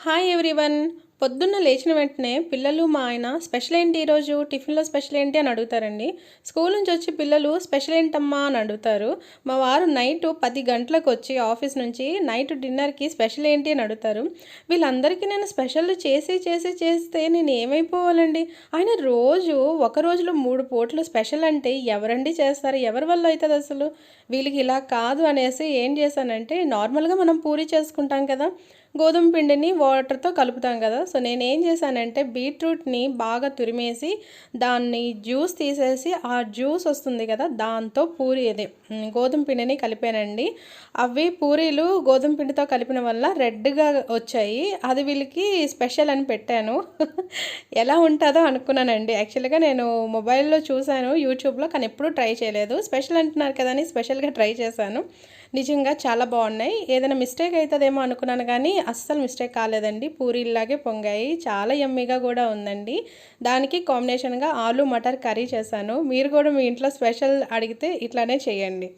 Hi everyone. పొద్దున్న లేచిన వెంటనే పిల్లలు మా ఆయన స్పెషల్ ఏంటి ఈరోజు టిఫిన్లో స్పెషల్ ఏంటి అని అడుగుతారండి. స్కూల్ నుంచి వచ్చి పిల్లలు స్పెషల్ ఏంటమ్మా అని అడుగుతారు. మా వారు నైట్ 10 గంటలకు వచ్చి ఆఫీస్ నుంచి నైట్ డిన్నర్కి స్పెషల్ ఏంటి అని అడుగుతారు. వీళ్ళందరికీ నేను స్పెషల్ చేస్తే నేను ఏమైపోవాలండి. ఆయన రోజు ఒక రోజులో 3 పూటలు స్పెషల్ అంటే ఎవరండి చేస్తారు, ఎవరి వల్ల అవుతుంది అసలు. వీళ్ళకి ఇలా కాదు అనేసి ఏం చేశానంటే, నార్మల్గా మనం పూరి చేసుకుంటాం కదా, గోధుమ పిండిని వాటర్తో కలుపుతాం కదా. సో నేనేం చేశానంటే బీట్రూట్ని బాగా తురిమేసి దాన్ని జ్యూస్ తీసేసి ఆ జ్యూస్ వస్తుంది కదా దాంతో పూరి అదే గోధుమ పిండిని కలిపానండి. అవి పూరీలు గోధుమ పిండితో కలిపిన వల్ల రెడ్గా వచ్చాయి. అది వీళ్ళకి స్పెషల్ అని పెట్టాను. ఎలా ఉంటుందో అనుకున్నానండి. యాక్చువల్గా నేను మొబైల్లో చూశాను యూట్యూబ్లో, కానీ ఎప్పుడూ ట్రై చేయలేదు. స్పెషల్ అంటున్నారు కదా అని స్పెషల్గా ట్రై చేశాను. నిజంగా చాలా బాగున్నాయి. ఏదైనా మిస్టేక్ అవుతుందేమో అనుకున్నాను కానీ అస్సలు మిస్టేక్ కాలేదండి. పూరీలాగే పొంగాయి. చాలా యమ్మీగా కూడా ఉందండి. దానికి కాంబినేషన్గా ఆలు మటర్ కర్రీ చేశాను. మీరు కూడా మీ ఇంట్లో స్పెషల్ అడిగితే ఇట్లానే చేయండి.